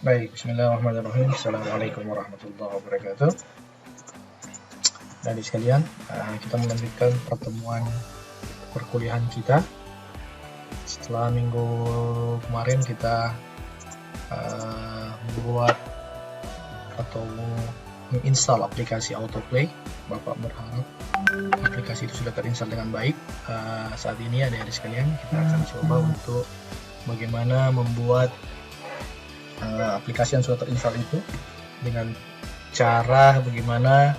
Baik, bismillahirrahmanirrahim. Assalamualaikum warahmatullahi wabarakatuh. Adik sekalian, kita melanjutkan pertemuan perkuliahan kita. Setelah minggu kemarin kita membuat atau menginstal aplikasi autoplay. Bapak berharap aplikasi itu sudah terinstall dengan baik. Saat ini adik-adik sekalian, kita akan coba untuk bagaimana membuat aplikasi yang sudah terinstall itu dengan cara bagaimana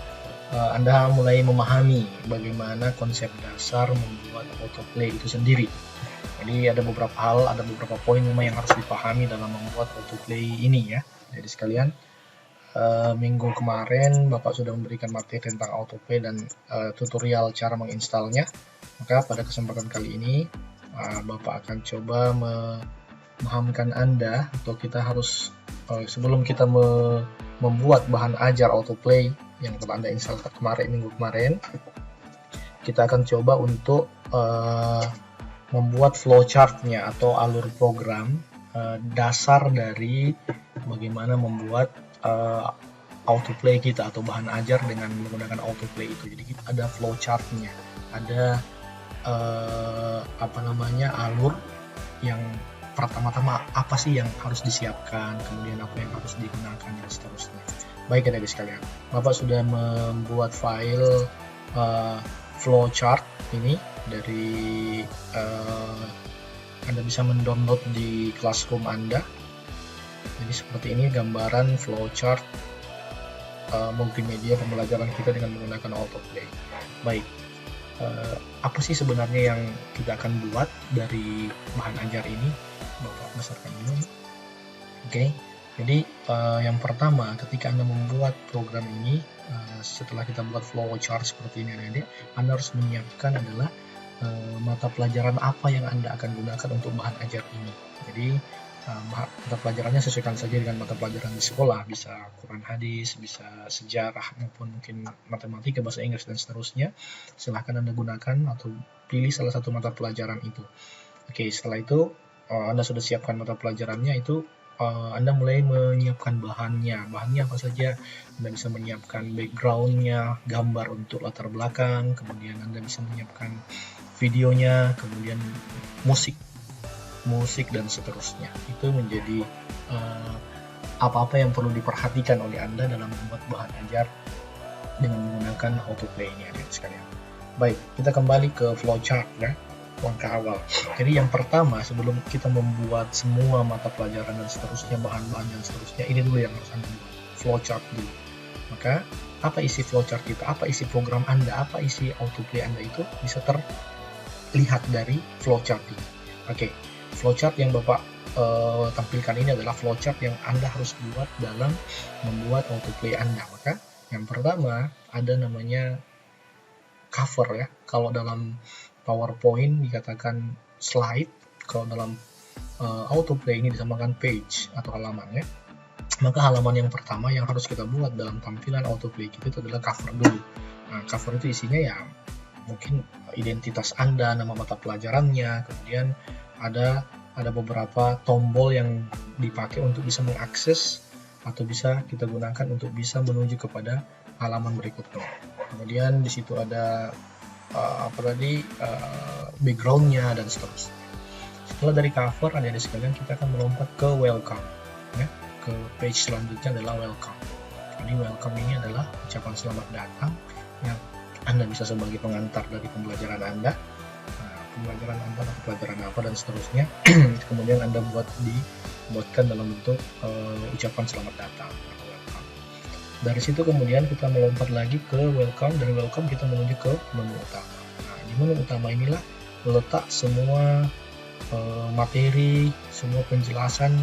Anda mulai memahami bagaimana konsep dasar membuat autoplay itu sendiri. Jadi ada beberapa hal, ada beberapa poin memang yang harus dipahami dalam membuat autoplay ini ya. Jadi sekalian, minggu kemarin Bapak sudah memberikan materi tentang autoplay dan tutorial cara menginstalnya. Maka pada kesempatan kali ini Bapak akan coba memahamkan Anda, atau kita harus sebelum kita membuat bahan ajar autoplay yang telah Anda install minggu kemarin, kita akan coba untuk membuat flowchart-nya atau alur program dasar dari bagaimana membuat autoplay kita atau bahan ajar dengan menggunakan autoplay itu. Jadi kita ada flowchart-nya, ada alur yang pertama-tama apa sih yang harus disiapkan, kemudian apa yang harus digunakan dan seterusnya. Baik adik-adik sekalian, Bapak sudah membuat file flowchart ini dari Anda bisa mendownload di Classroom Anda. Jadi seperti ini gambaran flowchart multimedia pembelajaran kita dengan menggunakan autoplay. Baik, apa sih sebenarnya yang kita akan buat dari bahan ajar ini? Bapak besarkan dulu. Oke. Jadi yang pertama, ketika Anda membuat program ini, setelah kita buat flowchart seperti ini adik-adik, Anda harus menyiapkan adalah mata pelajaran apa yang Anda akan gunakan untuk bahan ajar ini. Jadi mata pelajarannya sesuaikan saja dengan mata pelajaran di sekolah, bisa Quran hadis, bisa sejarah, maupun mungkin matematika, bahasa Inggris, dan seterusnya. Silahkan Anda gunakan atau pilih salah satu mata pelajaran itu. Oke, setelah itu Anda sudah siapkan mata pelajarannya itu, Anda mulai menyiapkan bahannya apa saja. Anda bisa menyiapkan backgroundnya, gambar untuk latar belakang, kemudian Anda bisa menyiapkan videonya, kemudian musik dan seterusnya. Itu menjadi apa-apa yang perlu diperhatikan oleh Anda dalam membuat bahan ajar dengan menggunakan autoplay ini adik sekalian. Baik, kita kembali ke flowchart ya, langkah awal. Jadi yang pertama, sebelum kita membuat semua mata pelajaran dan seterusnya, bahan-bahan dan seterusnya, ini dulu yang harus Anda buat, flowchart dulu. Maka apa isi flowchart kita, apa isi program Anda, apa isi autoplay Anda itu bisa terlihat dari flowchart ini. Oke, flowchart yang Bapak tampilkan ini adalah flowchart yang Anda harus buat dalam membuat autoplay Anda. Maka yang pertama ada namanya cover ya. Kalau dalam PowerPoint dikatakan slide, kalau dalam autoplay ini disamakan page atau halaman ya. Maka halaman yang pertama yang harus kita buat dalam tampilan autoplay kita itu adalah cover dulu. Nah, cover itu isinya ya mungkin identitas Anda, nama mata pelajarannya, kemudian ada beberapa tombol yang dipakai untuk bisa mengakses atau bisa kita gunakan untuk bisa menuju kepada halaman berikutnya. Kemudian di situ ada backgroundnya dan seterusnya. Setelah dari cover, adik-adik sekalian, kita akan melompat ke welcome ya. Ke page selanjutnya adalah welcome. Jadi welcome ini adalah ucapan selamat datang yang Anda bisa sebagai pengantar dari pembelajaran Anda, pembelajaran Anda, pelajaran apa dan seterusnya. Kemudian Anda buatkan dalam bentuk ucapan selamat datang atau welcome. Dari situ kemudian kita melompat lagi ke welcome, dari welcome kita menuju ke menu utama. Nah, di menu utama inilah letak semua materi, semua penjelasan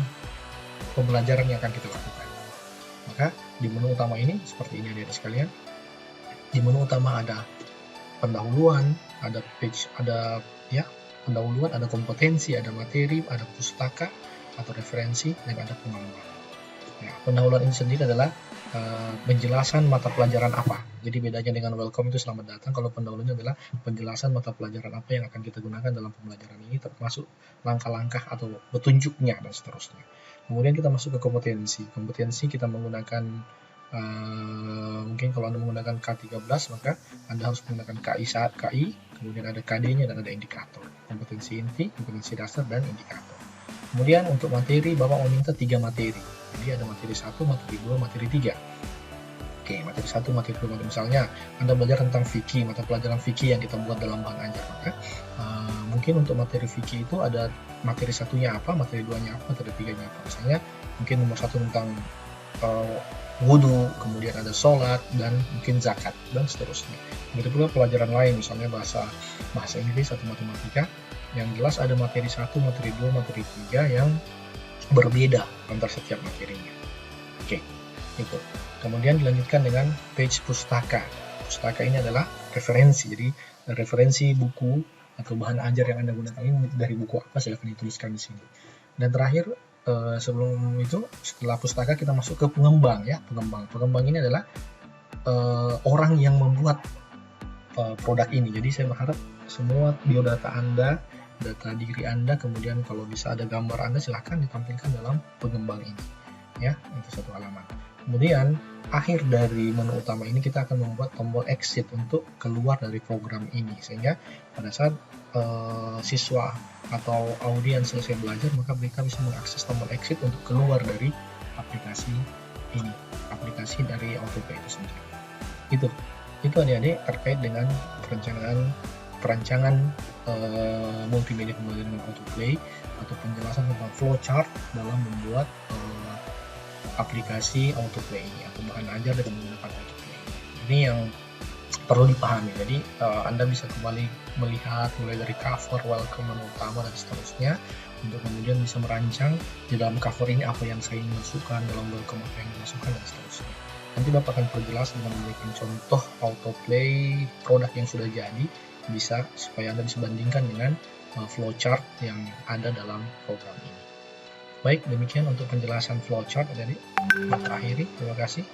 pembelajaran yang akan kita lakukan. Maka di menu utama ini seperti ini adik-adik sekalian. Di menu utama ada pendahuluan, ada page, pendahuluan, ada kompetensi, ada materi, ada pustaka atau referensi, dan ada pengalaman. Ya, pendahuluan ini sendiri adalah penjelasan mata pelajaran apa. Jadi bedanya dengan welcome itu selamat datang, kalau pendahulunya adalah penjelasan mata pelajaran apa yang akan kita gunakan dalam pembelajaran ini, termasuk langkah-langkah atau petunjuknya dan seterusnya. Kemudian kita masuk ke kompetensi. Kompetensi kita menggunakan mungkin kalau Anda menggunakan K13 maka Anda harus menggunakan KI, kemudian ada KD-nya dan ada indikator. Kompetensi inti, kompetensi dasar, dan indikator. Kemudian untuk materi, Bapak meminta 3 materi. Jadi ada materi 1, materi 2, materi 3. Oke, materi 1, materi 2, misalnya Anda belajar tentang fikih, mata pelajaran fikih yang kita buat dalam bahan ajar, maka mungkin untuk materi fikih itu ada materi satunya apa, materi 2-nya apa, materi 3-nya apa. Misalnya mungkin nomor 1 tentang wudhu, kemudian ada sholat, dan mungkin zakat, dan seterusnya. Begitu pula pelajaran lain, misalnya bahasa Inggris atau matematika, yang jelas ada materi 1, materi 2, materi 3 yang berbeda antar setiap materinya. Oke, itu. Kemudian dilanjutkan dengan page pustaka. Pustaka ini adalah referensi, jadi referensi buku atau bahan ajar yang Anda gunakan ini dari buku apa silahkan dituliskan di sini. Dan terakhir, sebelum itu, setelah pustaka kita masuk ke pengembang ya. Pengembang ini adalah orang yang membuat produk ini. Jadi saya berharap semua biodata Anda, data diri Anda, kemudian kalau bisa ada gambar Anda silahkan ditampilkan dalam pengembang ini ya, untuk satu halaman. Kemudian akhir dari menu utama ini kita akan membuat tombol exit untuk keluar dari program ini, sehingga pada saat siswa atau audiens selesai belajar maka mereka bisa mengakses tombol exit untuk keluar dari aplikasi ini, aplikasi dari Autoplay itu sendiri. Itu adik-adik terkait dengan perancangan multimedia pembelajaran dengan Autoplay atau penjelasan tentang flowchart dalam membuat aplikasi Autoplay ini atau bahan ajar dengan menggunakan Autoplay. Ini yang perlu dipahami. Jadi Anda bisa kembali melihat mulai dari cover, welcome, menu utama, dan seterusnya, untuk kemudian bisa merancang di dalam cover ini apa yang saya ingin masukkan, dalam welcome apa yang dimasukkan, dan seterusnya. Nanti Bapak akan perjelas dengan memberikan contoh Autoplay produk yang sudah jadi, bisa supaya Anda bisa bandingkan dengan flowchart yang ada dalam program ini. Baik, demikian untuk penjelasan flowchart. Jadi Bapak akhiri, terima kasih.